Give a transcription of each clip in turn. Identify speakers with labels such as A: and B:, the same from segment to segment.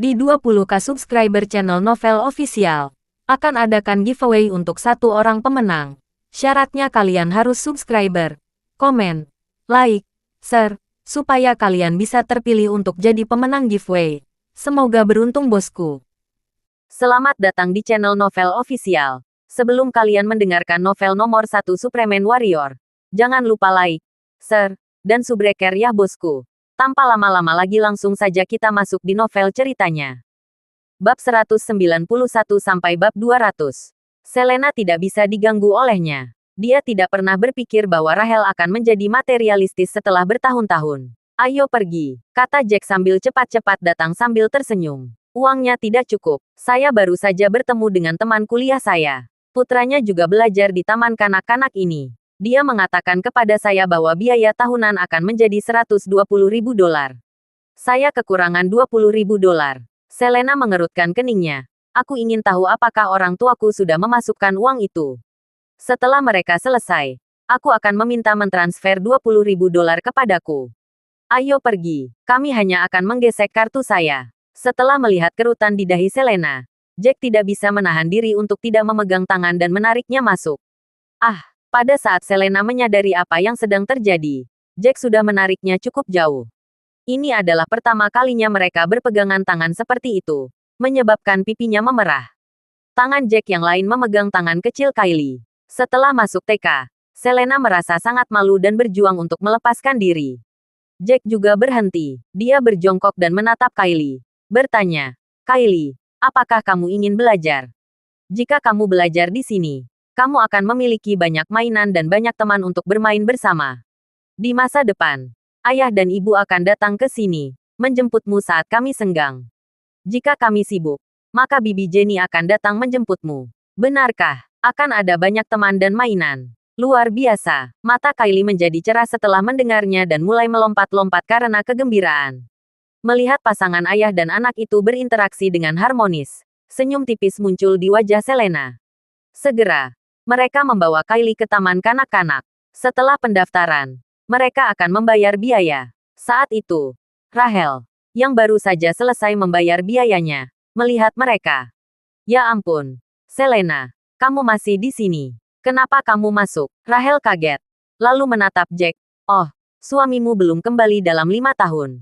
A: Di 20k subscriber channel Novel Official, akan adakan giveaway untuk satu orang pemenang. Syaratnya kalian harus subscriber, komen, like, share, supaya kalian bisa terpilih untuk jadi pemenang giveaway. Semoga beruntung bosku.
B: Selamat datang di channel Novel Official. Sebelum kalian mendengarkan novel nomor 1 Superman Warrior, jangan lupa like, share, dan subbreaker ya bosku. Tanpa lama-lama lagi langsung saja kita masuk di novel ceritanya. Bab 191 sampai bab 200. Selena tidak bisa diganggu olehnya. Dia tidak pernah berpikir bahwa Rahel akan menjadi materialistis setelah bertahun-tahun. Ayo pergi, kata Jack sambil cepat-cepat datang sambil tersenyum. Uangnya tidak cukup. Saya baru saja bertemu dengan teman kuliah saya. Putranya juga belajar di taman kanak-kanak ini. Dia mengatakan kepada saya bahwa biaya tahunan akan menjadi $120.000. Saya kekurangan $20.000. Selena mengerutkan keningnya. Aku ingin tahu apakah orang tuaku sudah memasukkan uang itu. Setelah mereka selesai, aku akan meminta mentransfer $20.000 kepadaku. Ayo pergi, kami hanya akan menggesek kartu saya. Setelah melihat kerutan di dahi Selena, Jack tidak bisa menahan diri untuk tidak memegang tangan dan menariknya masuk. Pada saat Selena menyadari apa yang sedang terjadi, Jack sudah menariknya cukup jauh. Ini adalah pertama kalinya mereka berpegangan tangan seperti itu, menyebabkan pipinya memerah. Tangan Jack yang lain memegang tangan kecil Kylie. Setelah masuk TK, Selena merasa sangat malu dan berjuang untuk melepaskan diri. Jack juga berhenti. Dia berjongkok dan menatap Kylie. Bertanya, Kylie, apakah kamu ingin belajar? Jika kamu belajar di sini, kamu akan memiliki banyak mainan dan banyak teman untuk bermain bersama. Di masa depan, ayah dan ibu akan datang ke sini, menjemputmu saat kami senggang. Jika kami sibuk, maka Bibi Jenny akan datang menjemputmu. Benarkah? Akan ada banyak teman dan mainan. Luar biasa. Mata Kylie menjadi cerah setelah mendengarnya dan mulai melompat-lompat karena kegembiraan. Melihat pasangan ayah dan anak itu berinteraksi dengan harmonis, senyum tipis muncul di wajah Selena. Segera, mereka membawa Kylie ke taman kanak-kanak. Setelah pendaftaran, mereka akan membayar biaya. Saat itu, Rahel, yang baru saja selesai membayar biayanya, melihat mereka. Ya ampun, Selena, kamu masih di sini. Kenapa kamu masuk? Rahel kaget. Lalu menatap Jack. Oh, suamimu belum kembali dalam 5 tahun.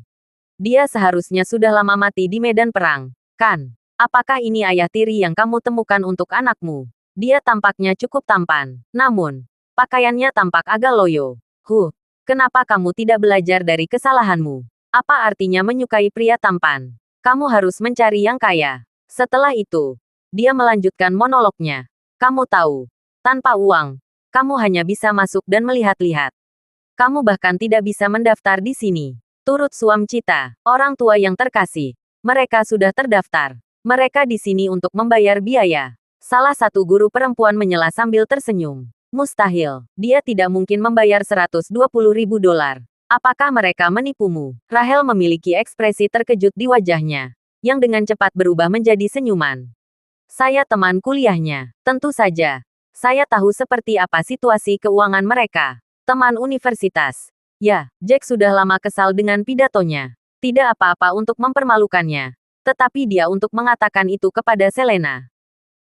B: Dia seharusnya sudah lama mati di medan perang, kan? Apakah ini ayah tiri yang kamu temukan untuk anakmu? Dia tampaknya cukup tampan. Namun, pakaiannya tampak agak loyo. Kenapa kamu tidak belajar dari kesalahanmu? Apa artinya menyukai pria tampan? Kamu harus mencari yang kaya. Setelah itu, dia melanjutkan monolognya. Kamu tahu, tanpa uang, kamu hanya bisa masuk dan melihat-lihat. Kamu bahkan tidak bisa mendaftar di sini. Turut suam cita, orang tua yang terkasih. Mereka sudah terdaftar. Mereka di sini untuk membayar biaya. Salah satu guru perempuan menyela sambil tersenyum. Mustahil, dia tidak mungkin membayar $120.000. Apakah mereka menipumu? Rahel memiliki ekspresi terkejut di wajahnya, yang dengan cepat berubah menjadi senyuman. Saya teman kuliahnya. Tentu saja. Saya tahu seperti apa situasi keuangan mereka. Teman universitas. Ya, Jack sudah lama kesal dengan pidatonya. Tidak apa-apa untuk mempermalukannya. Tetapi dia untuk mengatakan itu kepada Selena.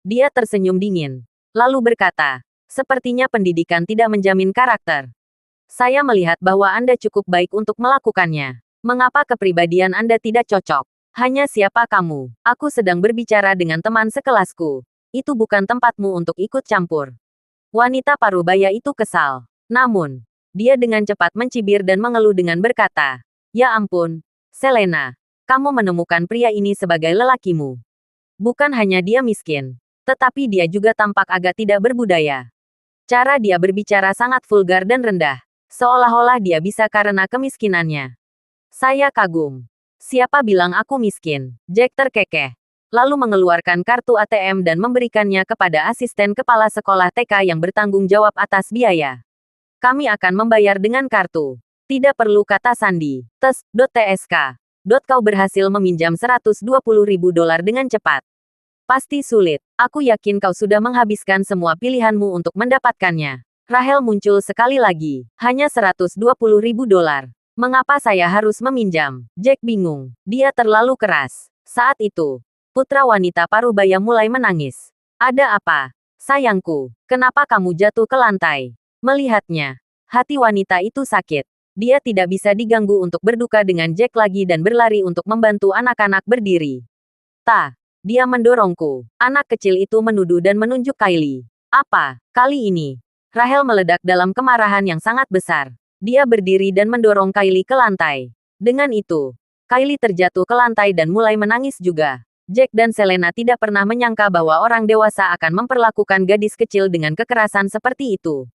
B: Dia tersenyum dingin. Lalu berkata, sepertinya pendidikan tidak menjamin karakter. Saya melihat bahwa Anda cukup baik untuk melakukannya. Mengapa kepribadian Anda tidak cocok? Hanya siapa kamu? Aku sedang berbicara dengan teman sekelasku. Itu bukan tempatmu untuk ikut campur. Wanita parubaya itu kesal. Namun, dia dengan cepat mencibir dan mengeluh dengan berkata, ya ampun, Selena, kamu menemukan pria ini sebagai lelakimu. Bukan hanya dia miskin, tetapi dia juga tampak agak tidak berbudaya. Cara dia berbicara sangat vulgar dan rendah, seolah-olah dia bisa karena kemiskinannya. Saya kagum. Siapa bilang aku miskin? Jack terkekeh. Lalu mengeluarkan kartu ATM dan memberikannya kepada asisten kepala sekolah TK yang bertanggung jawab atas biaya. Kami akan membayar dengan kartu. Tidak perlu kata sandi. Tes.tsk. Kau berhasil meminjam $120.000 dengan cepat. Pasti sulit. Aku yakin kau sudah menghabiskan semua pilihanmu untuk mendapatkannya. Rahel muncul sekali lagi. Hanya $120.000. Mengapa saya harus meminjam? Jack bingung. Dia terlalu keras. Saat itu, putra wanita Parubaya mulai menangis. Ada apa? Sayangku, kenapa kamu jatuh ke lantai? Melihatnya, hati wanita itu sakit. Dia tidak bisa diganggu untuk berduka dengan Jack lagi dan berlari untuk membantu anak-anak berdiri. Dia mendorongku. Anak kecil itu menuduh dan menunjuk Kylie. Apa? Kali ini, Rahel meledak dalam kemarahan yang sangat besar. Dia berdiri dan mendorong Kylie ke lantai. Dengan itu, Kylie terjatuh ke lantai dan mulai menangis juga. Jack dan Selena tidak pernah menyangka bahwa orang dewasa akan memperlakukan gadis kecil dengan kekerasan seperti itu.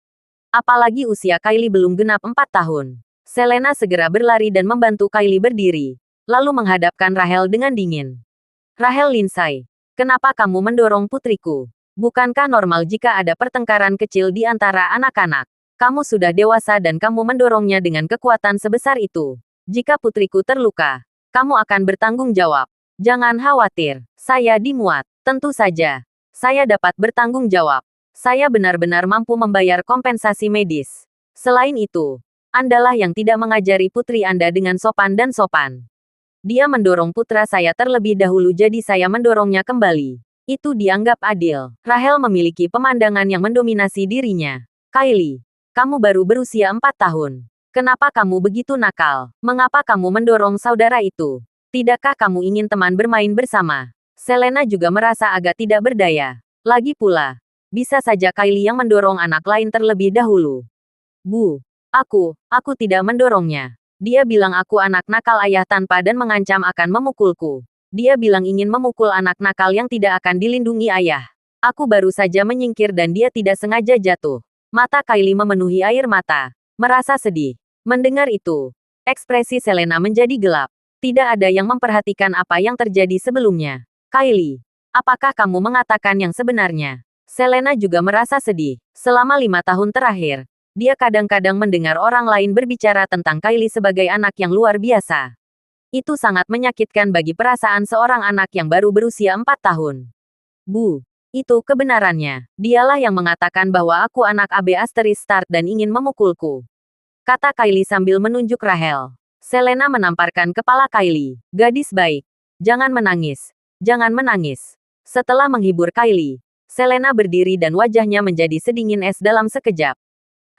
B: Apalagi usia Kylie belum genap 4 tahun. Selena segera berlari dan membantu Kylie berdiri, lalu menghadapkan Rahel dengan dingin. Rahel Lindsay, kenapa kamu mendorong putriku? Bukankah normal jika ada pertengkaran kecil di antara anak-anak? Kamu sudah dewasa dan kamu mendorongnya dengan kekuatan sebesar itu. Jika putriku terluka, kamu akan bertanggung jawab. Jangan khawatir, saya dimuat. Tentu saja, saya dapat bertanggung jawab. Saya benar-benar mampu membayar kompensasi medis. Selain itu, Andalah yang tidak mengajari putri Anda dengan sopan dan sopan. Dia mendorong putra saya terlebih dahulu jadi saya mendorongnya kembali. Itu dianggap adil. Rahel memiliki pemandangan yang mendominasi dirinya. Kylie, kamu baru berusia 4 tahun. Kenapa kamu begitu nakal? Mengapa kamu mendorong saudara itu? Tidakkah kamu ingin teman bermain bersama? Selena juga merasa agak tidak berdaya. Lagi pula, bisa saja Kylie yang mendorong anak lain terlebih dahulu. Bu, aku tidak mendorongnya. Dia bilang aku anak nakal ayah tanpa dan mengancam akan memukulku. Dia bilang ingin memukul anak nakal yang tidak akan dilindungi ayah. Aku baru saja menyingkir dan dia tidak sengaja jatuh. Mata Kylie memenuhi air mata. Merasa sedih. Mendengar itu, ekspresi Selena menjadi gelap. Tidak ada yang memperhatikan apa yang terjadi sebelumnya. Kylie, apakah kamu mengatakan yang sebenarnya? Selena juga merasa sedih. Selama 5 tahun terakhir, dia kadang-kadang mendengar orang lain berbicara tentang Kylie sebagai anak yang luar biasa. Itu sangat menyakitkan bagi perasaan seorang anak yang baru berusia 4 tahun. Bu, itu kebenarannya. Dialah yang mengatakan bahwa aku anak AB Asteris Start dan ingin memukulku. Kata Kylie sambil menunjuk Rahel. Selena menamparkan kepala Kylie. Gadis baik. Jangan menangis. Jangan menangis. Setelah menghibur Kylie, Selena berdiri dan wajahnya menjadi sedingin es dalam sekejap.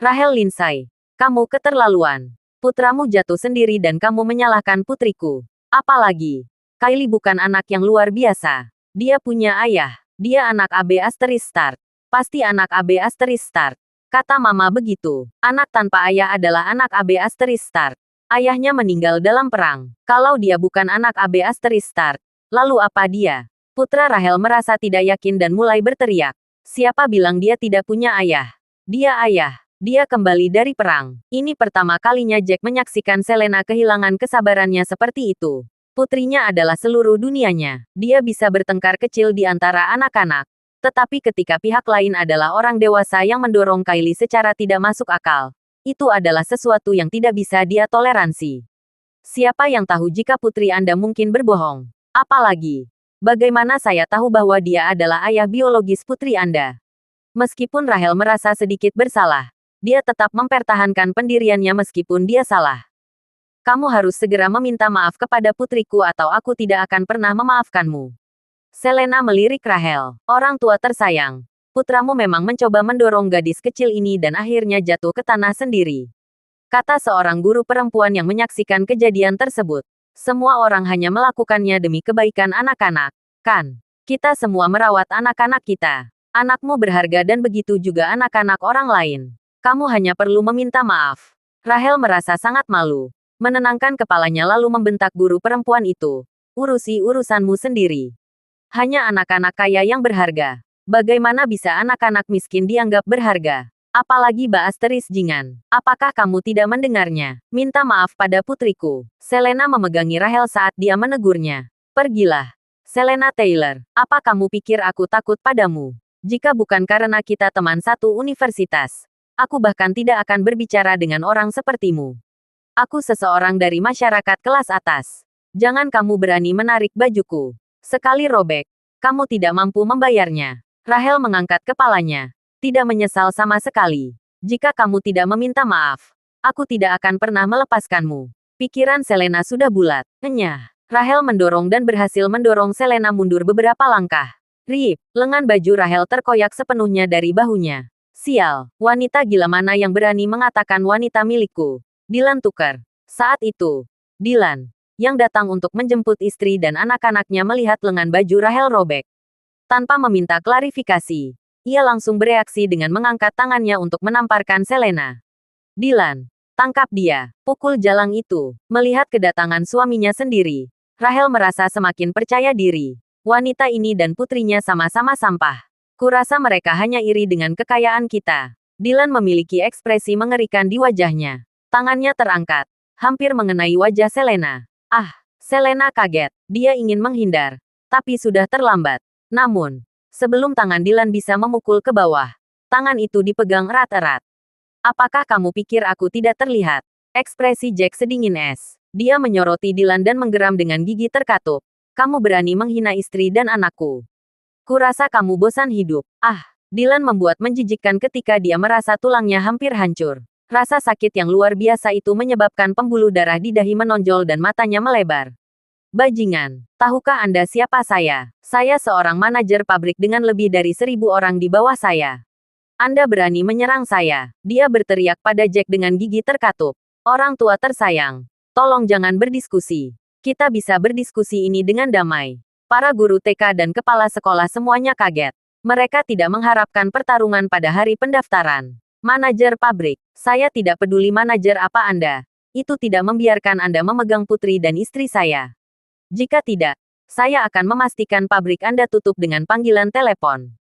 B: Rahel Lindsay, kamu keterlaluan. Putramu jatuh sendiri dan kamu menyalahkan putriku. Apalagi, Kylie bukan anak yang luar biasa. Dia punya ayah. Dia anak AB Asteris Start. Pasti anak AB Asteris Start. Kata mama begitu. Anak tanpa ayah adalah anak AB Asteris Start. Ayahnya meninggal dalam perang. Kalau dia bukan anak AB Asteris Start, lalu apa dia? Putra Rahel merasa tidak yakin dan mulai berteriak. Siapa bilang dia tidak punya ayah? Dia ayah. Dia kembali dari perang. Ini pertama kalinya Jack menyaksikan Selena kehilangan kesabarannya seperti itu. Putrinya adalah seluruh dunianya. Dia bisa bertengkar kecil di antara anak-anak. Tetapi ketika pihak lain adalah orang dewasa yang mendorong Kylie secara tidak masuk akal, itu adalah sesuatu yang tidak bisa dia toleransi. Siapa yang tahu jika putri Anda mungkin berbohong? Apalagi, bagaimana saya tahu bahwa dia adalah ayah biologis putri Anda? Meskipun Rahel merasa sedikit bersalah, dia tetap mempertahankan pendiriannya meskipun dia salah. Kamu harus segera meminta maaf kepada putriku atau aku tidak akan pernah memaafkanmu. Selena melirik Rahel. Orang tua tersayang. Putramu memang mencoba mendorong gadis kecil ini dan akhirnya jatuh ke tanah sendiri. Kata seorang guru perempuan yang menyaksikan kejadian tersebut. Semua orang hanya melakukannya demi kebaikan anak-anak. Kan? Kita semua merawat anak-anak kita. Anakmu berharga dan begitu juga anak-anak orang lain. Kamu hanya perlu meminta maaf. Rahel merasa sangat malu. Menenangkan kepalanya lalu membentak guru perempuan itu. Urusi urusanmu sendiri. Hanya anak-anak kaya yang berharga. Bagaimana bisa anak-anak miskin dianggap berharga? Apalagi Mbak Asteris Jingan. Apakah kamu tidak mendengarnya? Minta maaf pada putriku. Selena memegangi Rahel saat dia menegurnya. Pergilah. Selena Taylor, apa kamu pikir aku takut padamu? Jika bukan karena kita teman satu universitas, aku bahkan tidak akan berbicara dengan orang sepertimu. Aku seseorang dari masyarakat kelas atas. Jangan kamu berani menarik bajuku. Sekali robek, kamu tidak mampu membayarnya. Rahel mengangkat kepalanya. Tidak menyesal sama sekali. Jika kamu tidak meminta maaf, aku tidak akan pernah melepaskanmu. Pikiran Selena sudah bulat. Enyah. Rahel mendorong dan berhasil mendorong Selena mundur beberapa langkah. Rip, lengan baju Rahel terkoyak sepenuhnya dari bahunya. Sial, wanita gila mana yang berani mengatakan wanita milikku? Dylan tukar. Saat itu, Dylan, yang datang untuk menjemput istri dan anak-anaknya melihat lengan baju Rahel robek. Tanpa meminta klarifikasi, ia langsung bereaksi dengan mengangkat tangannya untuk menamparkan Selena. Dylan, tangkap dia, pukul jalang itu. Melihat kedatangan suaminya sendiri, Rahel merasa semakin percaya diri. Wanita ini dan putrinya sama-sama sampah. Kurasa mereka hanya iri dengan kekayaan kita. Dylan memiliki ekspresi mengerikan di wajahnya. Tangannya terangkat, hampir mengenai wajah Selena. Ah, Selena kaget. Dia ingin menghindar, tapi sudah terlambat. Namun, sebelum tangan Dylan bisa memukul ke bawah, tangan itu dipegang erat-erat. Apakah kamu pikir aku tidak terlihat? Ekspresi Jack sedingin es. Dia menyoroti Dylan dan menggeram dengan gigi terkatup. Kamu berani menghina istri dan anakku. Kurasa kamu bosan hidup. Ah, Dylan membuat menjijikkan ketika dia merasa tulangnya hampir hancur. Rasa sakit yang luar biasa itu menyebabkan pembuluh darah di dahi menonjol dan matanya melebar. Bajingan, tahukah Anda siapa saya? Saya seorang manajer pabrik dengan lebih dari 1.000 orang di bawah saya. Anda berani menyerang saya. Dia berteriak pada Jack dengan gigi terkatup. Orang tua tersayang, tolong jangan berdiskusi. Kita bisa berdiskusi ini dengan damai. Para guru TK dan kepala sekolah semuanya kaget. Mereka tidak mengharapkan pertarungan pada hari pendaftaran. Manajer pabrik, saya tidak peduli manajer apa Anda. Itu tidak membiarkan Anda memegang putri dan istri saya. Jika tidak, saya akan memastikan pabrik Anda tutup dengan panggilan telepon.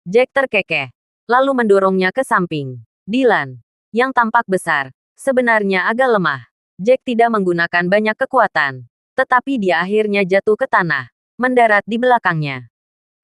B: Jack terkekeh, lalu mendorongnya ke samping. Dylan, yang tampak besar, sebenarnya agak lemah. Jack tidak menggunakan banyak kekuatan, tetapi dia akhirnya jatuh ke tanah, mendarat di belakangnya.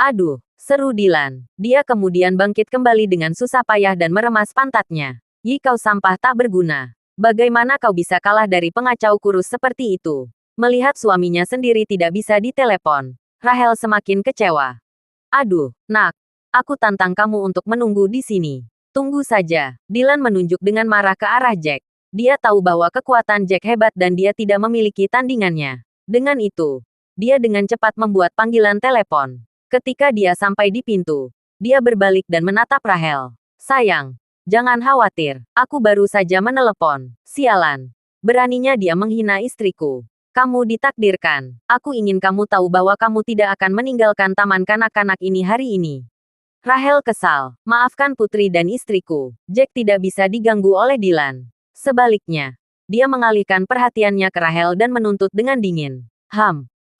B: Aduh, seru Dylan. Dia kemudian bangkit kembali dengan susah payah dan meremas pantatnya. Yi, kau sampah tak berguna. Bagaimana kau bisa kalah dari pengacau kurus seperti itu? Melihat suaminya sendiri tidak bisa ditelepon, Rahel semakin kecewa. Aduh, nak, aku tantang kamu untuk menunggu di sini. Tunggu saja. Dylan menunjuk dengan marah ke arah Jack. Dia tahu bahwa kekuatan Jack hebat dan dia tidak memiliki tandingannya. Dengan itu, dia dengan cepat membuat panggilan telepon. Ketika dia sampai di pintu, dia berbalik dan menatap Rahel. Sayang, jangan khawatir. Aku baru saja menelepon. Sialan. Beraninya dia menghina istriku. Kamu ditakdirkan. Aku ingin kamu tahu bahwa kamu tidak akan meninggalkan taman kanak-kanak ini hari ini. Rahel kesal. Maafkan putri dan istriku. Jack tidak bisa diganggu oleh Dylan. Sebaliknya, dia mengalihkan perhatiannya ke Rahel dan menuntut dengan dingin.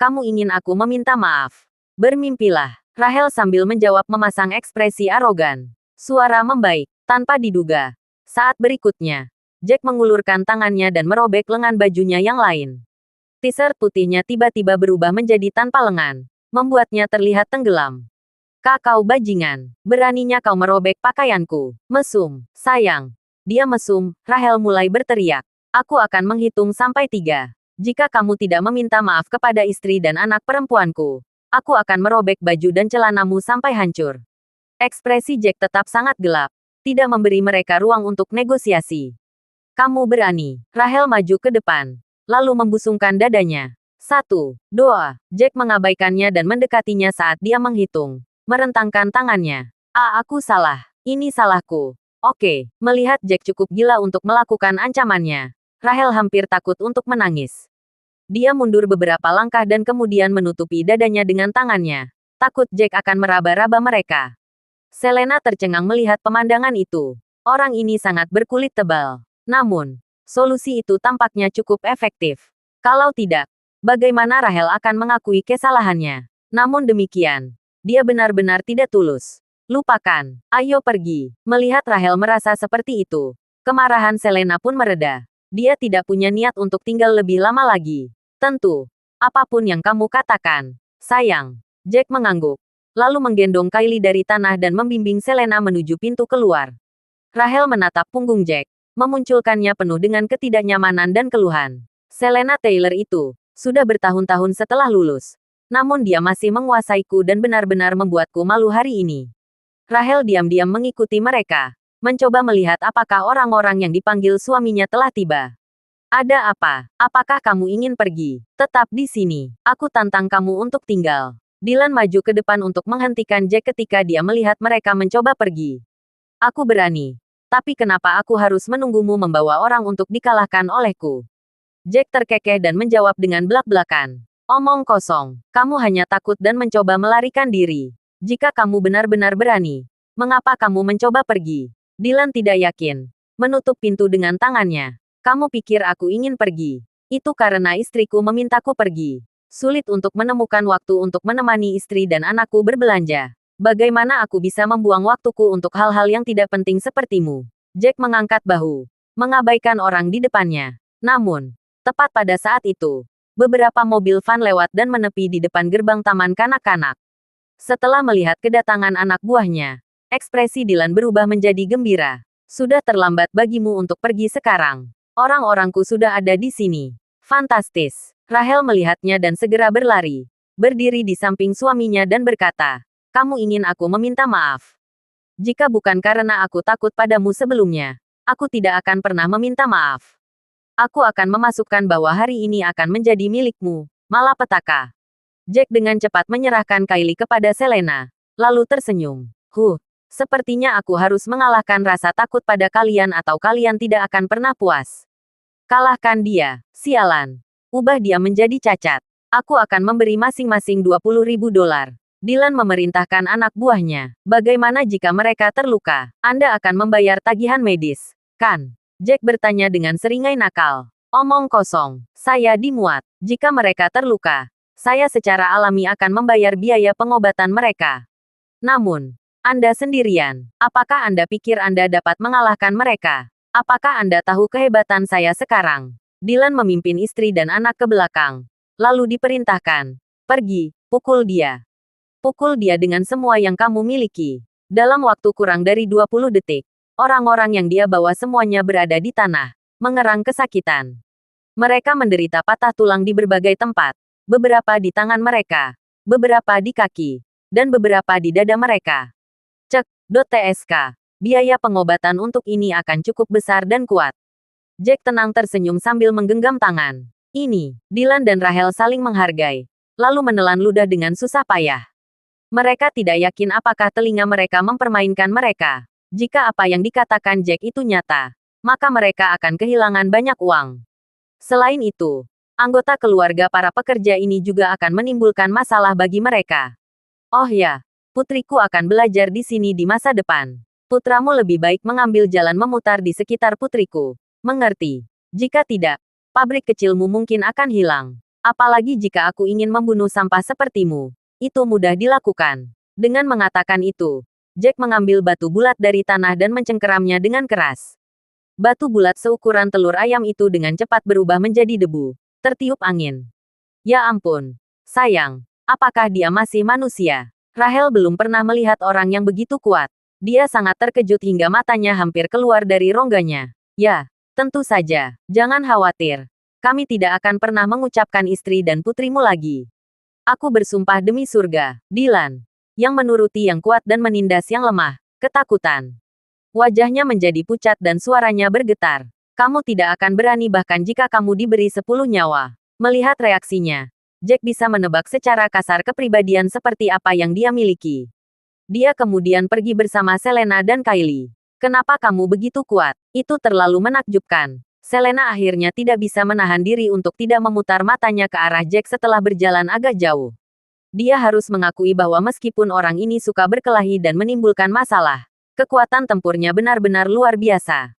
B: Kamu ingin aku meminta maaf? Bermimpilah. Rahel sambil menjawab memasang ekspresi arogan. Suara membaik, tanpa diduga. Saat berikutnya, Jack mengulurkan tangannya dan merobek lengan bajunya yang lain. T-shirt putihnya tiba-tiba berubah menjadi tanpa lengan, membuatnya terlihat tenggelam. Kau bajingan, beraninya kau merobek pakaianku. Mesum, sayang. Dia mesum, Rahel mulai berteriak. Aku akan menghitung sampai 3. Jika kamu tidak meminta maaf kepada istri dan anak perempuanku, aku akan merobek baju dan celanamu sampai hancur. Ekspresi Jack tetap sangat gelap, tidak memberi mereka ruang untuk negosiasi. Kamu berani. Rahel maju ke depan, lalu membusungkan dadanya. 1, 2. Jack mengabaikannya dan mendekatinya saat dia menghitung. Merentangkan tangannya. Aku salah. Ini salahku. Oke, melihat Jack cukup gila untuk melakukan ancamannya, Rahel hampir takut untuk menangis. Dia mundur beberapa langkah dan kemudian menutupi dadanya dengan tangannya. Takut Jack akan meraba-raba mereka. Selena tercengang melihat pemandangan itu. Orang ini sangat berkulit tebal. Namun, solusi itu tampaknya cukup efektif. Kalau tidak, bagaimana Rahel akan mengakui kesalahannya? Namun demikian, dia benar-benar tidak tulus. Lupakan, ayo pergi. Melihat Rahel merasa seperti itu, kemarahan Selena pun mereda. Dia tidak punya niat untuk tinggal lebih lama lagi. Tentu, apapun yang kamu katakan, sayang. Jack mengangguk, lalu menggendong Kylie dari tanah dan membimbing Selena menuju pintu keluar. Rahel menatap punggung Jack, memunculkannya penuh dengan ketidaknyamanan dan keluhan. Selena Taylor itu sudah bertahun-tahun setelah lulus. Namun dia masih menguasaiku dan benar-benar membuatku malu hari ini. Rahel diam-diam mengikuti mereka, mencoba melihat apakah orang-orang yang dipanggil suaminya telah tiba. Ada apa? Apakah kamu ingin pergi? Tetap di sini. Aku tantang kamu untuk tinggal. Dylan maju ke depan untuk menghentikan Jack ketika dia melihat mereka mencoba pergi. Aku berani. Tapi kenapa aku harus menunggumu membawa orang untuk dikalahkan olehku? Jack terkekeh dan menjawab dengan belak-belakan. Omong kosong. Kamu hanya takut dan mencoba melarikan diri. Jika kamu benar-benar berani, mengapa kamu mencoba pergi? Dylan tidak yakin. Menutup pintu dengan tangannya. Kamu pikir aku ingin pergi? Itu karena istriku memintaku pergi. Sulit untuk menemukan waktu untuk menemani istri dan anakku berbelanja. Bagaimana aku bisa membuang waktuku untuk hal-hal yang tidak penting sepertimu? Jack mengangkat bahu, mengabaikan orang di depannya. Namun, tepat pada saat itu, beberapa mobil van lewat dan menepi di depan gerbang taman kanak-kanak. Setelah melihat kedatangan anak buahnya, ekspresi Dylan berubah menjadi gembira. Sudah terlambat bagimu untuk pergi sekarang. Orang-orangku sudah ada di sini. Fantastis. Rahel melihatnya dan segera berlari. Berdiri di samping suaminya dan berkata, kamu ingin aku meminta maaf. Jika bukan karena aku takut padamu sebelumnya, aku tidak akan pernah meminta maaf. Aku akan memasukkan bahwa hari ini akan menjadi milikmu, malapetaka. Jack dengan cepat menyerahkan Kylie kepada Selena, lalu tersenyum. Sepertinya aku harus mengalahkan rasa takut pada kalian atau kalian tidak akan pernah puas. Kalahkan dia, sialan. Ubah dia menjadi cacat. Aku akan memberi masing-masing $20.000. Dylan memerintahkan anak buahnya. Bagaimana jika mereka terluka? Anda akan membayar tagihan medis, kan? Jack bertanya dengan seringai nakal. Omong kosong. Saya dimuat. Jika mereka terluka, saya secara alami akan membayar biaya pengobatan mereka. Namun, Anda sendirian. Apakah Anda pikir Anda dapat mengalahkan mereka? Apakah Anda tahu kehebatan saya sekarang? Dylan memimpin istri dan anak ke belakang. Lalu diperintahkan. Pergi, pukul dia. Pukul dia dengan semua yang kamu miliki. Dalam waktu kurang dari 20 detik, orang-orang yang dia bawa semuanya berada di tanah, mengerang kesakitan. Mereka menderita patah tulang di berbagai tempat. Beberapa di tangan mereka, beberapa di kaki, dan beberapa di dada mereka. Cek.tsk. Biaya pengobatan untuk ini akan cukup besar dan kuat. Jack tenang tersenyum sambil menggenggam tangan. Ini, Dylan dan Rahel saling menghargai, lalu menelan ludah dengan susah payah. Mereka tidak yakin apakah telinga mereka mempermainkan mereka. Jika apa yang dikatakan Jack itu nyata, maka mereka akan kehilangan banyak uang. Selain itu, anggota keluarga para pekerja ini juga akan menimbulkan masalah bagi mereka. Oh ya, putriku akan belajar di sini di masa depan. Putramu lebih baik mengambil jalan memutar di sekitar putriku. Mengerti? Jika tidak, pabrik kecilmu mungkin akan hilang. Apalagi jika aku ingin membunuh sampah sepertimu. Itu mudah dilakukan. Dengan mengatakan itu, Jack mengambil batu bulat dari tanah dan mencengkeramnya dengan keras. Batu bulat seukuran telur ayam itu dengan cepat berubah menjadi debu, tertiup angin. Ya ampun. Sayang, apakah dia masih manusia? Rahel belum pernah melihat orang yang begitu kuat. Dia sangat terkejut hingga matanya hampir keluar dari rongganya. Ya, tentu saja. Jangan khawatir. Kami tidak akan pernah mengucapkan istri dan putrimu lagi. Aku bersumpah demi surga, Dylan. Yang menuruti yang kuat dan menindas yang lemah, ketakutan. Wajahnya menjadi pucat dan suaranya bergetar. Kamu tidak akan berani bahkan jika kamu diberi 10 nyawa. Melihat reaksinya, Jack bisa menebak secara kasar kepribadian seperti apa yang dia miliki. Dia kemudian pergi bersama Selena dan Kylie. Kenapa kamu begitu kuat? Itu terlalu menakjubkan. Selena akhirnya tidak bisa menahan diri untuk tidak memutar matanya ke arah Jack setelah berjalan agak jauh. Dia harus mengakui bahwa meskipun orang ini suka berkelahi dan menimbulkan masalah, kekuatan tempurnya benar-benar luar biasa.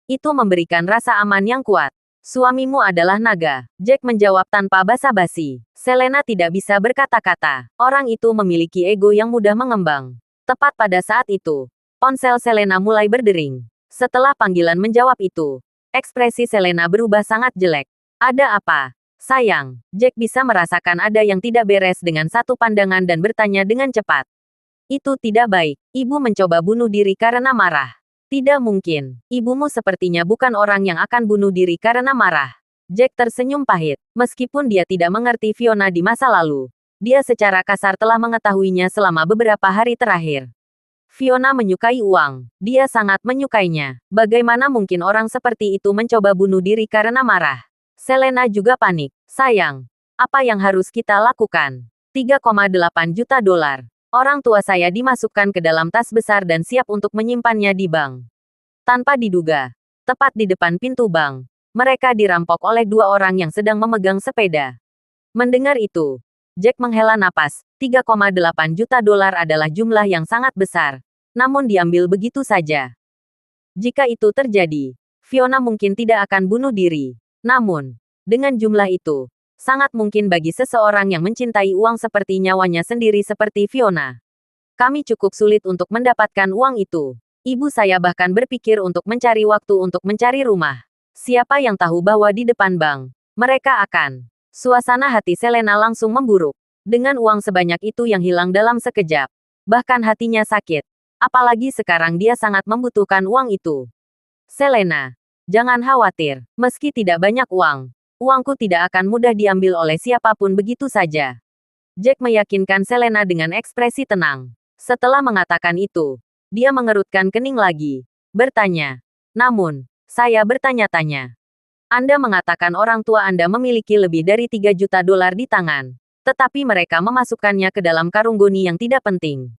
B: Itu memberikan rasa aman yang kuat. Suamimu adalah naga, Jack menjawab tanpa basa-basi. Selena tidak bisa berkata-kata. Orang itu memiliki ego yang mudah mengembang. Tepat pada saat itu, ponsel Selena mulai berdering. Setelah panggilan menjawab itu, ekspresi Selena berubah sangat jelek. Ada apa? Sayang, Jack bisa merasakan ada yang tidak beres dengan satu pandangan dan bertanya dengan cepat. Itu tidak baik. Ibu mencoba bunuh diri karena marah. Tidak mungkin. Ibumu sepertinya bukan orang yang akan bunuh diri karena marah. Jack tersenyum pahit. Meskipun dia tidak mengerti Fiona di masa lalu, dia secara kasar telah mengetahuinya selama beberapa hari terakhir. Fiona menyukai uang. Dia sangat menyukainya. Bagaimana mungkin orang seperti itu mencoba bunuh diri karena marah? Selena juga panik. Sayang, apa yang harus kita lakukan? 3,8 juta dolar. Orang tua saya dimasukkan ke dalam tas besar dan siap untuk menyimpannya di bank. Tanpa diduga, tepat di depan pintu bank, mereka dirampok oleh dua orang yang sedang memegang sepeda. Mendengar itu, Jack menghela napas. 3,8 juta dolar adalah jumlah yang sangat besar, namun diambil begitu saja. Jika itu terjadi, Fiona mungkin tidak akan bunuh diri. Namun, dengan jumlah itu, sangat mungkin bagi seseorang yang mencintai uang seperti nyawanya sendiri seperti Fiona. Kami cukup sulit untuk mendapatkan uang itu. Ibu saya bahkan berpikir untuk mencari waktu untuk mencari rumah. Siapa yang tahu bahwa di depan bank, mereka akan. Suasana hati Selena langsung memburuk. Dengan uang sebanyak itu yang hilang dalam sekejap. Bahkan hatinya sakit. Apalagi sekarang dia sangat membutuhkan uang itu. Selena, jangan khawatir. Meski tidak banyak uang, uangku tidak akan mudah diambil oleh siapapun begitu saja. Jack meyakinkan Selena dengan ekspresi tenang. Setelah mengatakan itu, dia mengerutkan kening lagi. Bertanya. Namun, saya bertanya-tanya. Anda mengatakan orang tua Anda memiliki lebih dari 3 juta dolar di tangan. Tetapi mereka memasukkannya ke dalam karung goni yang tidak penting.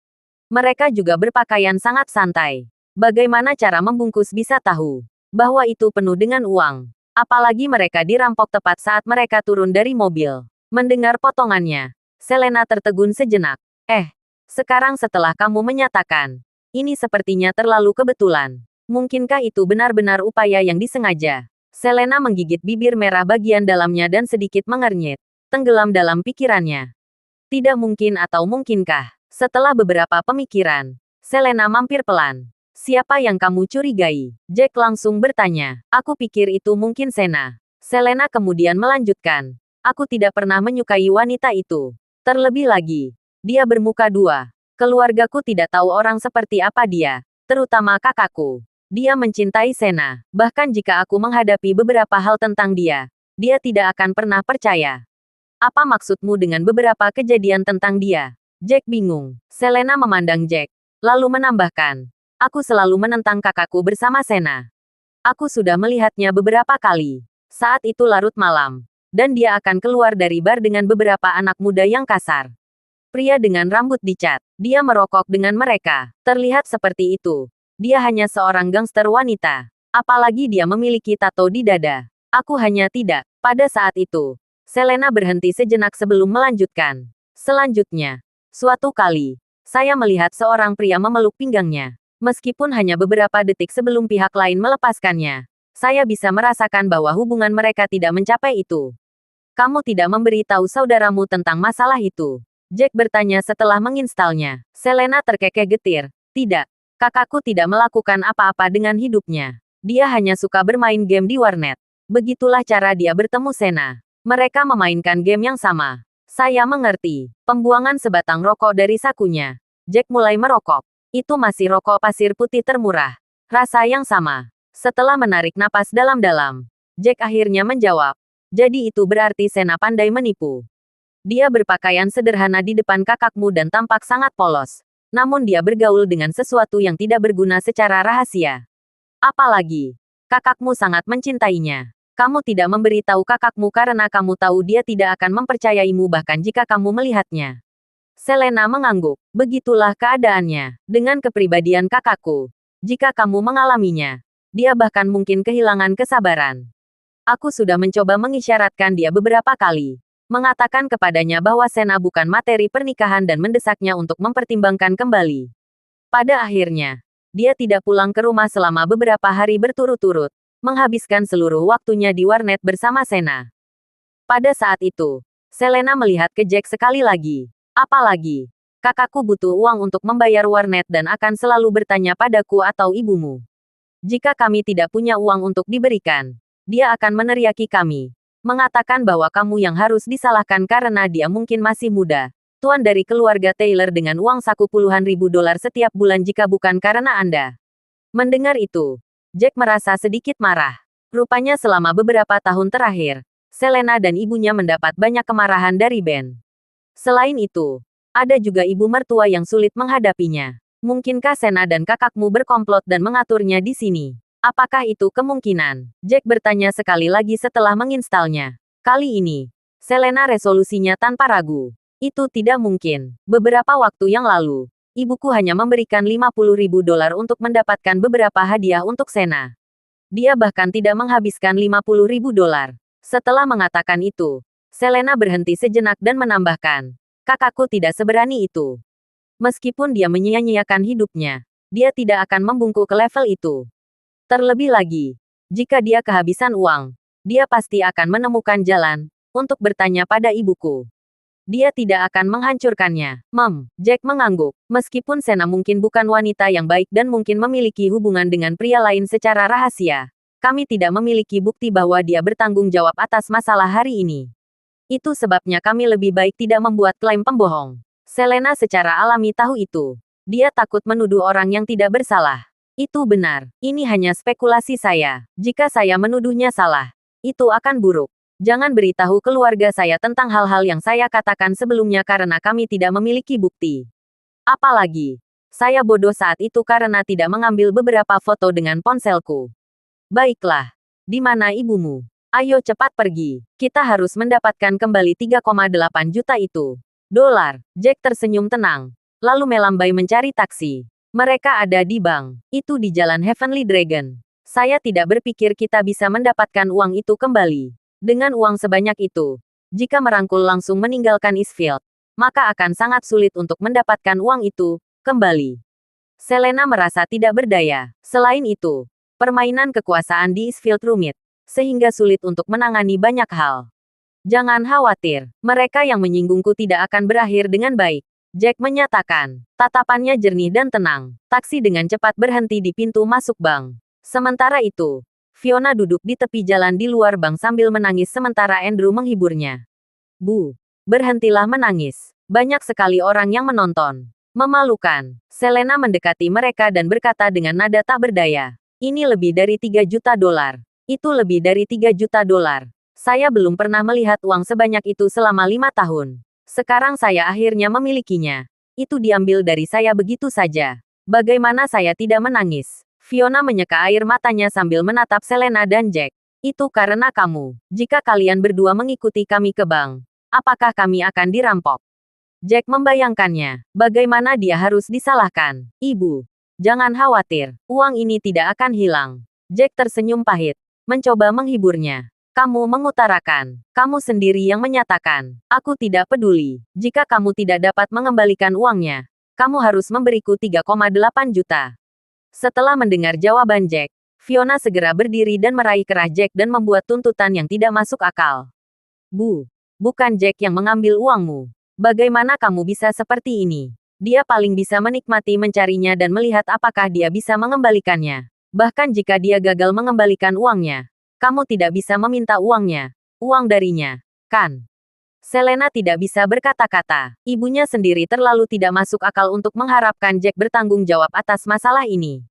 B: Mereka juga berpakaian sangat santai. Bagaimana cara membungkus bisa tahu bahwa itu penuh dengan uang. Apalagi mereka dirampok tepat saat mereka turun dari mobil. Mendengar potongannya, Selena tertegun sejenak. Sekarang setelah kamu menyatakan, ini sepertinya terlalu kebetulan. Mungkinkah itu benar-benar upaya yang disengaja? Selena menggigit bibir merah bagian dalamnya dan sedikit mengernyit. Tenggelam dalam pikirannya. Tidak mungkin atau mungkinkah? Setelah beberapa pemikiran, Selena mampir pelan. Siapa yang kamu curigai? Jack langsung bertanya. Aku pikir itu mungkin Sena. Selena kemudian melanjutkan. Aku tidak pernah menyukai wanita itu. Terlebih lagi, dia bermuka dua. Keluargaku tidak tahu orang seperti apa dia, terutama kakakku. Dia mencintai Sena. Bahkan jika aku menghadapi beberapa hal tentang dia, dia tidak akan pernah percaya. Apa maksudmu dengan beberapa kejadian tentang dia? Jack bingung. Selena memandang Jack, lalu menambahkan. Aku selalu menentang kakakku bersama Sena. Aku sudah melihatnya beberapa kali. Saat itu larut malam. Dan dia akan keluar dari bar dengan beberapa anak muda yang kasar. Pria dengan rambut dicat. Dia merokok dengan mereka. Terlihat seperti itu. Dia hanya seorang gangster wanita. Apalagi dia memiliki tato di dada. Aku hanya tidak. Pada saat itu, Selena berhenti sejenak sebelum melanjutkan. Selanjutnya, suatu kali, saya melihat seorang pria memeluk pinggangnya. Meskipun hanya beberapa detik sebelum pihak lain melepaskannya, saya bisa merasakan bahwa hubungan mereka tidak mencapai itu. Kamu tidak memberitahu saudaramu tentang masalah itu? Jack bertanya setelah menginstalnya. Selena terkekeh getir. Tidak. Kakakku tidak melakukan apa-apa dengan hidupnya. Dia hanya suka bermain game di warnet. Begitulah cara dia bertemu Sena. Mereka memainkan game yang sama. Saya mengerti. Pembuangan sebatang rokok dari sakunya. Jack mulai merokok. Itu masih rokok pasir putih termurah. Rasa yang sama. Setelah menarik napas dalam-dalam, Jack akhirnya menjawab. Jadi itu berarti Sena pandai menipu. Dia berpakaian sederhana di depan kakakmu dan tampak sangat polos. Namun dia bergaul dengan sesuatu yang tidak berguna secara rahasia. Apalagi, kakakmu sangat mencintainya. Kamu tidak memberitahu kakakmu karena kamu tahu dia tidak akan mempercayaimu bahkan jika kamu melihatnya. Selena mengangguk. Begitulah keadaannya. Dengan kepribadian kakakku. Jika kamu mengalaminya, dia bahkan mungkin kehilangan kesabaran. Aku sudah mencoba mengisyaratkan dia beberapa kali. Mengatakan kepadanya bahwa Sena bukan materi pernikahan dan mendesaknya untuk mempertimbangkan kembali. Pada akhirnya, dia tidak pulang ke rumah selama beberapa hari berturut-turut, menghabiskan seluruh waktunya di warnet bersama Sena. Pada saat itu, Selena melihat ke Jack sekali lagi. Apalagi, kakakku butuh uang untuk membayar warnet dan akan selalu bertanya padaku atau ibumu. Jika kami tidak punya uang untuk diberikan, dia akan meneriaki kami. Mengatakan bahwa kamu yang harus disalahkan karena dia mungkin masih muda. Tuan dari keluarga Taylor dengan uang saku puluhan ribu dolar setiap bulan jika bukan karena Anda. Mendengar itu, Jack merasa sedikit marah. Rupanya selama beberapa tahun terakhir, Selena dan ibunya mendapat banyak kemarahan dari Ben. Selain itu, ada juga ibu mertua yang sulit menghadapinya. Mungkinkah Sena dan kakakmu berkomplot dan mengaturnya di sini? Apakah itu kemungkinan? Jack bertanya sekali lagi setelah menginstalnya. Kali ini, Selena resolusinya tanpa ragu. Itu tidak mungkin. Beberapa waktu yang lalu, ibuku hanya memberikan $50.000 untuk mendapatkan beberapa hadiah untuk Sena. Dia bahkan tidak menghabiskan $50.000. Setelah mengatakan itu, Selena berhenti sejenak dan menambahkan, kakakku tidak seberani itu. Meskipun dia menyia-nyiakan hidupnya, dia tidak akan membungkuk ke level itu. Terlebih lagi, jika dia kehabisan uang, dia pasti akan menemukan jalan untuk bertanya pada ibuku. Dia tidak akan menghancurkannya. Jack mengangguk. Meskipun Sena mungkin bukan wanita yang baik dan mungkin memiliki hubungan dengan pria lain secara rahasia, kami tidak memiliki bukti bahwa dia bertanggung jawab atas masalah hari ini. Itu sebabnya kami lebih baik tidak membuat klaim pembohong. Selena secara alami tahu itu. Dia takut menuduh orang yang tidak bersalah. Itu benar. Ini hanya spekulasi saya. Jika saya menuduhnya salah, itu akan buruk. Jangan beritahu keluarga saya tentang hal-hal yang saya katakan sebelumnya karena kami tidak memiliki bukti. Apalagi, saya bodoh saat itu karena tidak mengambil beberapa foto dengan ponselku. Baiklah. Di mana ibumu? Ayo cepat pergi. Kita harus mendapatkan kembali 3,8 juta itu. $. Jack tersenyum tenang. Lalu melambai mencari taksi. Mereka ada di bank. Itu di Jalan Heavenly Dragon. Saya tidak berpikir kita bisa mendapatkan uang itu kembali. Dengan uang sebanyak itu, jika merangkul langsung meninggalkan Eastfield, maka akan sangat sulit untuk mendapatkan uang itu kembali. Selena merasa tidak berdaya. Selain itu, permainan kekuasaan di Eastfield rumit, sehingga sulit untuk menangani banyak hal. Jangan khawatir, mereka yang menyinggungku tidak akan berakhir dengan baik. Jack menyatakan, tatapannya jernih dan tenang. Taksi dengan cepat berhenti di pintu masuk bank. Sementara itu, Fiona duduk di tepi jalan di luar bank sambil menangis sementara Andrew menghiburnya. Bu, berhentilah menangis. Banyak sekali orang yang menonton. Memalukan. Selena mendekati mereka dan berkata dengan nada tak berdaya. Ini lebih dari $3 juta. Itu lebih dari $3 juta. Saya belum pernah melihat uang sebanyak itu selama 5 tahun. Sekarang saya akhirnya memilikinya. Itu diambil dari saya begitu saja. Bagaimana saya tidak menangis? Fiona menyeka air matanya sambil menatap Selena dan Jack. Itu karena kamu. Jika kalian berdua mengikuti kami ke bank, apakah kami akan dirampok? Jack membayangkannya. Bagaimana dia harus disalahkan? Ibu, jangan khawatir. Uang ini tidak akan hilang. Jack tersenyum pahit. Mencoba menghiburnya. Kamu mengutarakan. Kamu sendiri yang menyatakan. Aku tidak peduli. Jika kamu tidak dapat mengembalikan uangnya, kamu harus memberiku 3,8 juta. Setelah mendengar jawaban Jack, Fiona segera berdiri dan meraih kerah Jack dan membuat tuntutan yang tidak masuk akal. Bu, bukan Jack yang mengambil uangmu. Bagaimana kamu bisa seperti ini? Dia paling bisa menikmati mencarinya dan melihat apakah dia bisa mengembalikannya. Bahkan jika dia gagal mengembalikan uangnya, kamu tidak bisa meminta uangnya. Uang darinya, kan? Selena tidak bisa berkata-kata. Ibunya sendiri terlalu tidak masuk akal untuk mengharapkan Jack bertanggung jawab atas masalah ini.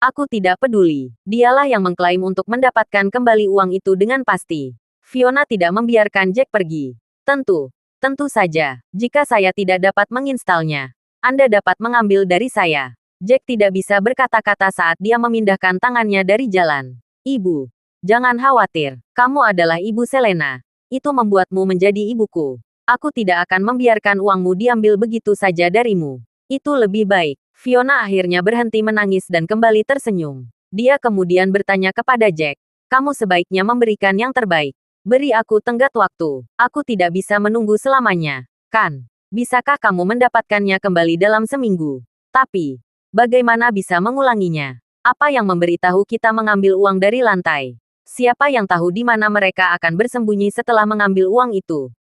B: Aku tidak peduli. Dialah yang mengklaim untuk mendapatkan kembali uang itu dengan pasti. Fiona tidak membiarkan Jack pergi. Tentu saja. Jika saya tidak dapat menginstalnya, Anda dapat mengambil dari saya. Jack tidak bisa berkata-kata saat dia memindahkan tangannya dari jalan. Ibu, jangan khawatir. Kamu adalah ibu Selena. Itu membuatmu menjadi ibuku. Aku tidak akan membiarkan uangmu diambil begitu saja darimu. Itu lebih baik. Fiona akhirnya berhenti menangis dan kembali tersenyum. Dia kemudian bertanya kepada Jack. Kamu sebaiknya memberikan yang terbaik. Beri aku tenggat waktu. Aku tidak bisa menunggu selamanya. Kan? Bisakah kamu mendapatkannya kembali dalam seminggu? Tapi, bagaimana bisa mengulanginya? Apa yang memberitahu kita mengambil uang dari lantai? Siapa yang tahu di mana mereka akan bersembunyi setelah mengambil uang itu?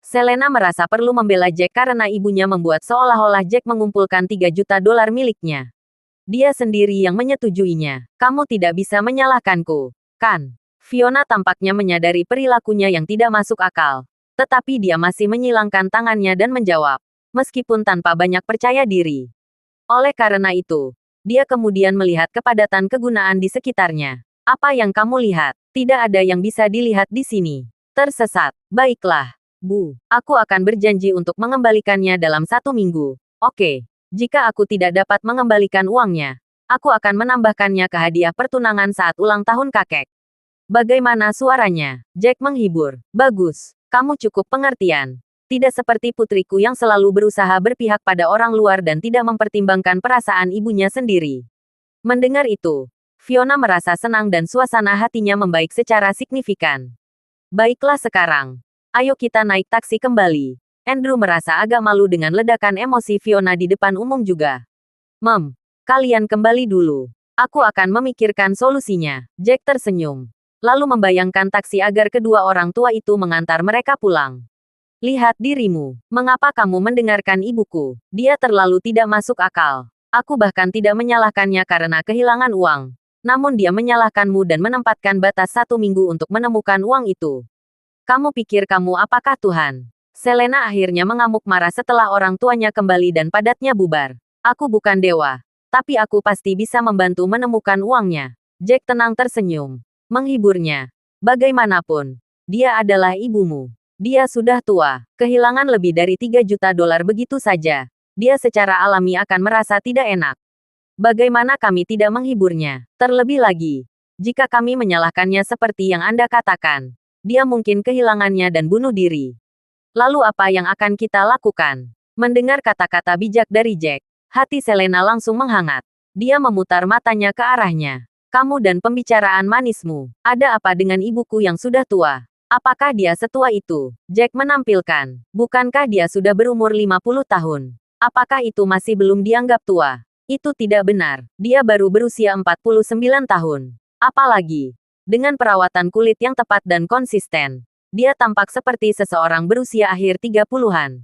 B: Selena merasa perlu membela Jack karena ibunya membuat seolah-olah Jack mengumpulkan $3 juta miliknya. Dia sendiri yang menyetujuinya. Kamu tidak bisa menyalahkanku, kan? Fiona tampaknya menyadari perilakunya yang tidak masuk akal. Tetapi dia masih menyilangkan tangannya dan menjawab, meskipun tanpa banyak percaya diri. Oleh karena itu, dia kemudian melihat kepadatan kegunaan di sekitarnya. Apa yang kamu lihat? Tidak ada yang bisa dilihat di sini. Tersesat. Baiklah, Bu. Aku akan berjanji untuk mengembalikannya dalam 1 minggu. Oke. Jika aku tidak dapat mengembalikan uangnya, aku akan menambahkannya ke hadiah pertunangan saat ulang tahun kakek. Bagaimana suaranya? Jack menghibur. Bagus. Kamu cukup pengertian. Tidak seperti putriku yang selalu berusaha berpihak pada orang luar dan tidak mempertimbangkan perasaan ibunya sendiri. Mendengar itu, Fiona merasa senang dan suasana hatinya membaik secara signifikan. Baiklah sekarang. Ayo kita naik taksi kembali. Andrew merasa agak malu dengan ledakan emosi Fiona di depan umum juga. Kalian kembali dulu. Aku akan memikirkan solusinya. Jack tersenyum. Lalu membayangkan taksi agar kedua orang tua itu mengantar mereka pulang. Lihat dirimu. Mengapa kamu mendengarkan ibuku? Dia terlalu tidak masuk akal. Aku bahkan tidak menyalahkannya karena kehilangan uang. Namun dia menyalahkanmu dan menempatkan batas 1 minggu untuk menemukan uang itu. Kamu pikir kamu apakah Tuhan? Selena akhirnya mengamuk marah setelah orang tuanya kembali dan padatnya bubar. Aku bukan dewa. Tapi aku pasti bisa membantu menemukan uangnya. Jack tenang tersenyum. Menghiburnya. Bagaimanapun, dia adalah ibumu. Dia sudah tua, kehilangan lebih dari 3 juta dolar begitu saja. Dia secara alami akan merasa tidak enak. Bagaimana kami tidak menghiburnya? Terlebih lagi, jika kami menyalahkannya seperti yang Anda katakan, dia mungkin kehilangannya dan bunuh diri. Lalu apa yang akan kita lakukan? Mendengar kata-kata bijak dari Jack, hati Selena langsung menghangat. Dia memutar matanya ke arahnya. Kamu dan pembicaraan manismu, ada apa dengan ibuku yang sudah tua? Apakah dia setua itu? Jack menampilkan. Bukankah dia sudah berumur 50 tahun? Apakah itu masih belum dianggap tua? Itu tidak benar. Dia baru berusia 49 tahun. Apalagi, dengan perawatan kulit yang tepat dan konsisten, dia tampak seperti seseorang berusia akhir 30-an.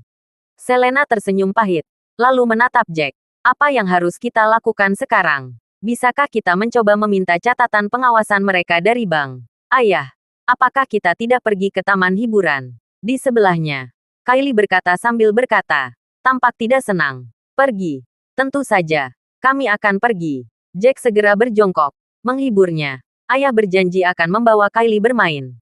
B: Selena tersenyum pahit, lalu menatap Jack. Apa yang harus kita lakukan sekarang? Bisakah kita mencoba meminta catatan pengawasan mereka dari bank? Ayah, apakah kita tidak pergi ke taman hiburan? Di sebelahnya, Kylie berkata sambil berkata, tampak tidak senang. Pergi. Tentu saja, kami akan pergi. Jack segera berjongkok, menghiburnya. Ayah berjanji akan membawa Kylie bermain.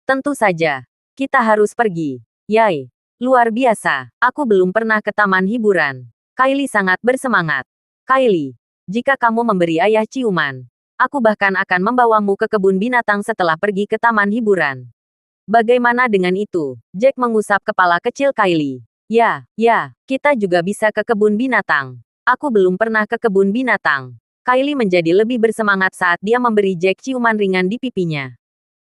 B: Tentu saja, kita harus pergi. Yay, luar biasa. Aku belum pernah ke taman hiburan. Kylie sangat bersemangat. Kylie, jika kamu memberi ayah ciuman, aku bahkan akan membawamu ke kebun binatang setelah pergi ke taman hiburan. Bagaimana dengan itu? Jack mengusap kepala kecil Kylie. Ya, kita juga bisa ke kebun binatang. Aku belum pernah ke kebun binatang. Kylie menjadi lebih bersemangat saat dia memberi Jack ciuman ringan di pipinya.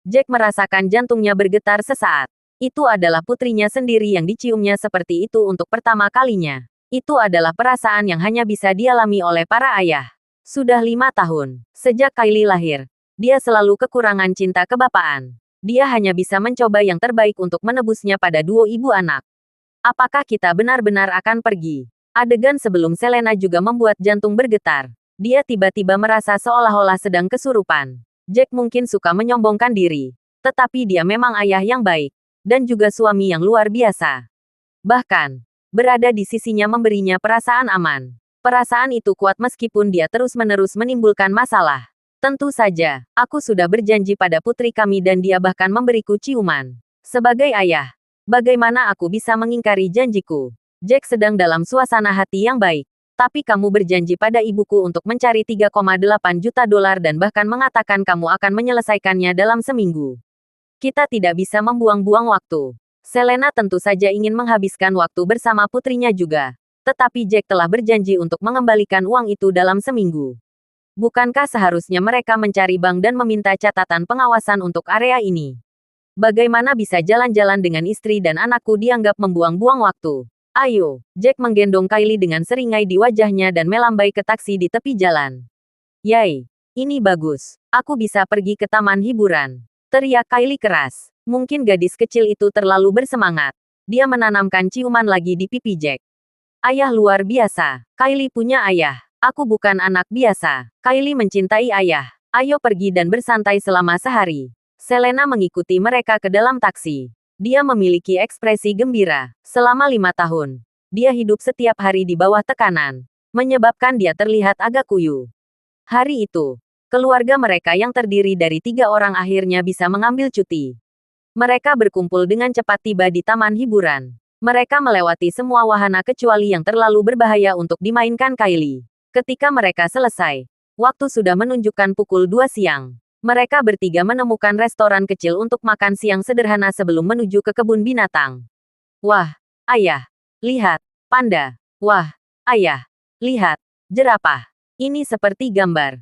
B: Jack merasakan jantungnya bergetar sesaat. Itu adalah putrinya sendiri yang diciumnya seperti itu untuk pertama kalinya. Itu adalah perasaan yang hanya bisa dialami oleh para ayah. Sudah 5 tahun, sejak Kylie lahir, dia selalu kekurangan cinta kebapaan. Dia hanya bisa mencoba yang terbaik untuk menebusnya pada duo ibu anak. Apakah kita benar-benar akan pergi? Adegan sebelum Selena juga membuat jantung bergetar. Dia tiba-tiba merasa seolah-olah sedang kesurupan. Jack mungkin suka menyombongkan diri, tetapi dia memang ayah yang baik, dan juga suami yang luar biasa. Bahkan, berada di sisinya memberinya perasaan aman. Perasaan itu kuat meskipun dia terus-menerus menimbulkan masalah. Tentu saja, aku sudah berjanji pada putri kami dan dia bahkan memberiku ciuman. Sebagai ayah, bagaimana aku bisa mengingkari janjiku? Jack sedang dalam suasana hati yang baik. Tapi kamu berjanji pada ibuku untuk mencari 3,8 juta dolar dan bahkan mengatakan kamu akan menyelesaikannya dalam seminggu. Kita tidak bisa membuang-buang waktu. Selena tentu saja ingin menghabiskan waktu bersama putrinya juga. Tetapi Jack telah berjanji untuk mengembalikan uang itu dalam seminggu. Bukankah seharusnya mereka mencari bank dan meminta catatan pengawasan untuk area ini? Bagaimana bisa jalan-jalan dengan istri dan anakku dianggap membuang-buang waktu? Ayo, Jack menggendong Kylie dengan seringai di wajahnya dan melambai ke taksi di tepi jalan. Yay, ini bagus. Aku bisa pergi ke taman hiburan. Teriak Kylie keras. Mungkin gadis kecil itu terlalu bersemangat. Dia menanamkan ciuman lagi di pipi Jack. Ayah luar biasa. Kylie punya ayah. Aku bukan anak biasa. Kylie mencintai ayah. Ayo pergi dan bersantai selama sehari. Selena mengikuti mereka ke dalam taksi. Dia memiliki ekspresi gembira. Selama 5 tahun, dia hidup setiap hari di bawah tekanan, menyebabkan dia terlihat agak kuyu. Hari itu, keluarga mereka yang terdiri dari 3 orang akhirnya bisa mengambil cuti. Mereka berkumpul dengan cepat tiba di taman hiburan. Mereka melewati semua wahana kecuali yang terlalu berbahaya untuk dimainkan Kylie. Ketika mereka selesai, waktu sudah menunjukkan pukul 2 siang. Mereka bertiga menemukan restoran kecil untuk makan siang sederhana sebelum menuju ke kebun binatang. Wah, ayah, lihat, panda. Wah, ayah, lihat, jerapah. Ini seperti gambar.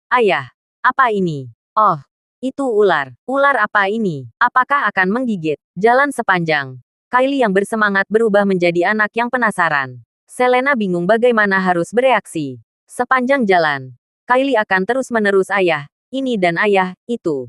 B: Ayah, apa ini? Oh, itu ular. Ular apa ini? Apakah akan menggigit? Jalan sepanjang. Kylie yang bersemangat berubah menjadi anak yang penasaran. Selena bingung bagaimana harus bereaksi. Sepanjang jalan, Kylie akan terus-menerus ayah, ini dan ayah, itu.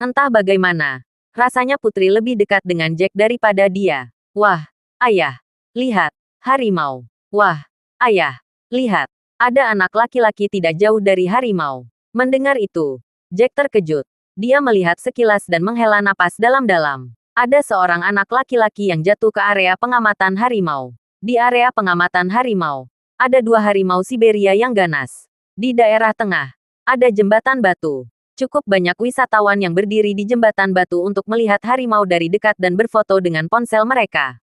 B: Entah bagaimana, rasanya putri lebih dekat dengan Jack daripada dia. Wah, ayah, lihat, harimau. Wah, ayah, lihat, ada anak laki-laki tidak jauh dari harimau. Mendengar itu, Jack terkejut. Dia melihat sekilas dan menghela napas dalam-dalam. Ada seorang anak laki-laki yang jatuh ke area pengamatan harimau. Di area pengamatan harimau, ada 2 harimau Siberia yang ganas. Di daerah tengah, ada jembatan batu. Cukup banyak wisatawan yang berdiri di jembatan batu untuk melihat harimau dari dekat dan berfoto dengan ponsel mereka.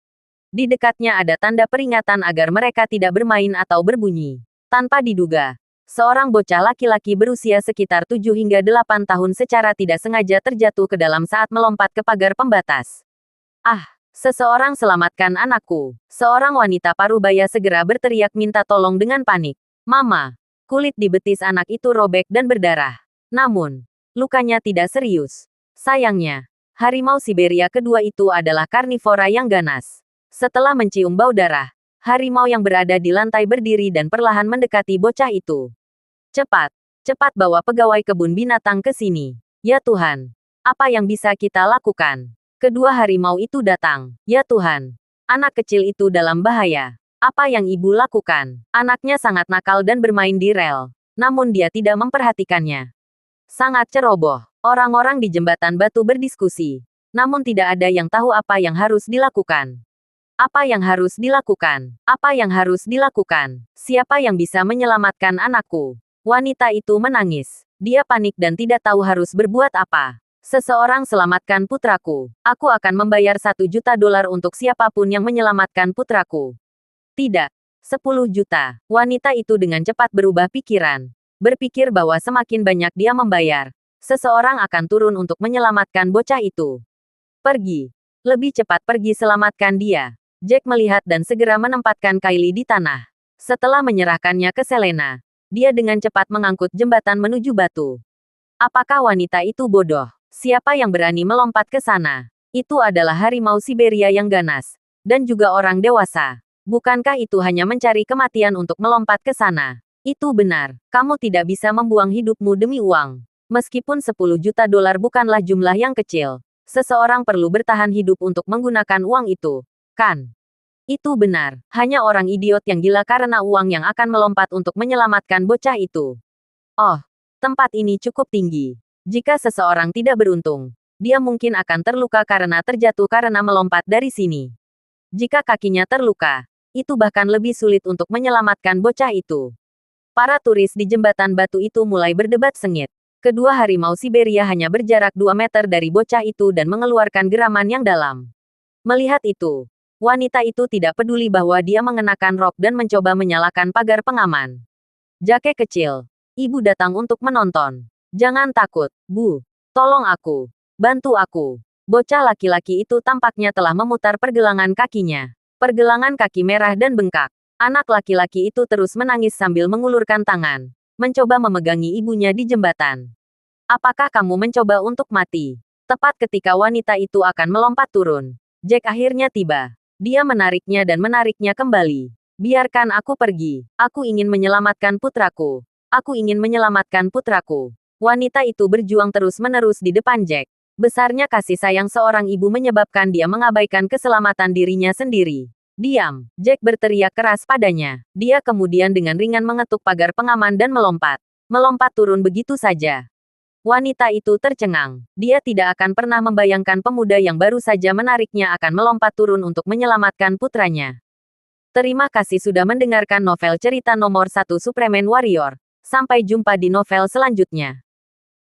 B: Di dekatnya ada tanda peringatan agar mereka tidak bermain atau berbunyi. Tanpa diduga, seorang bocah laki-laki berusia sekitar 7 hingga 8 tahun secara tidak sengaja terjatuh ke dalam saat melompat ke pagar pembatas. Ah, seseorang selamatkan anakku. Seorang wanita parubaya segera berteriak minta tolong dengan panik. Mama, kulit di betis anak itu robek dan berdarah. Namun, lukanya tidak serius. Sayangnya, harimau Siberia kedua itu adalah karnivora yang ganas. Setelah mencium bau darah, harimau yang berada di lantai berdiri dan perlahan mendekati bocah itu. Cepat, cepat bawa pegawai kebun binatang ke sini. Ya Tuhan, apa yang bisa kita lakukan? Kedua harimau itu datang. Ya Tuhan, anak kecil itu dalam bahaya. Apa yang ibu lakukan? Anaknya sangat nakal dan bermain di rel. Namun dia tidak memperhatikannya. Sangat ceroboh. Orang-orang di jembatan batu berdiskusi. Namun tidak ada yang tahu apa yang harus dilakukan. Apa yang harus dilakukan? Apa yang harus dilakukan? Siapa yang bisa menyelamatkan anakku? Wanita itu menangis. Dia panik dan tidak tahu harus berbuat apa. Seseorang selamatkan putraku. Aku akan membayar $1 juta untuk siapapun yang menyelamatkan putraku. Tidak. 10 juta. Wanita itu dengan cepat berubah pikiran. Berpikir bahwa semakin banyak dia membayar, seseorang akan turun untuk menyelamatkan bocah itu. Pergi. Lebih cepat pergi selamatkan dia. Jack melihat dan segera menempatkan Kylie di tanah. Setelah menyerahkannya ke Selena, dia dengan cepat mengangkut jembatan menuju batu. Apakah wanita itu bodoh? Siapa yang berani melompat ke sana? Itu adalah harimau Siberia yang ganas. Dan juga orang dewasa. Bukankah itu hanya mencari kematian untuk melompat ke sana? Itu benar. Kamu tidak bisa membuang hidupmu demi uang. Meskipun $10 juta bukanlah jumlah yang kecil. Seseorang perlu bertahan hidup untuk menggunakan uang itu. Kan? Itu benar. Hanya orang idiot yang gila karena uang yang akan melompat untuk menyelamatkan bocah itu. Oh, tempat ini cukup tinggi. Jika seseorang tidak beruntung, dia mungkin akan terluka karena terjatuh karena melompat dari sini. Jika kakinya terluka, itu bahkan lebih sulit untuk menyelamatkan bocah itu. Para turis di jembatan batu itu mulai berdebat sengit. Kedua harimau Siberia hanya berjarak 2 meter dari bocah itu dan mengeluarkan geraman yang dalam. Melihat itu, wanita itu tidak peduli bahwa dia mengenakan rok dan mencoba menyalakan pagar pengaman. Jake kecil, ibu datang untuk menonton. Jangan takut, Bu. Tolong aku. Bantu aku. Bocah laki-laki itu tampaknya telah memutar pergelangan kakinya. Pergelangan kaki merah dan bengkak. Anak laki-laki itu terus menangis sambil mengulurkan tangan, mencoba memegangi ibunya di jembatan. Apakah kamu mencoba untuk mati? Tepat ketika wanita itu akan melompat turun, Jack akhirnya tiba. Dia menariknya dan menariknya kembali. Biarkan aku pergi. Aku ingin menyelamatkan putraku. Aku ingin menyelamatkan putraku. Wanita itu berjuang terus-menerus di depan Jack. Besarnya kasih sayang seorang ibu menyebabkan dia mengabaikan keselamatan dirinya sendiri. Diam, Jack berteriak keras padanya. Dia kemudian dengan ringan mengetuk pagar pengaman dan melompat. Melompat turun begitu saja. Wanita itu tercengang. Dia tidak akan pernah membayangkan pemuda yang baru saja menariknya akan melompat turun untuk menyelamatkan putranya. Terima kasih sudah mendengarkan novel cerita nomor 1 Superman Warrior. Sampai jumpa di novel selanjutnya.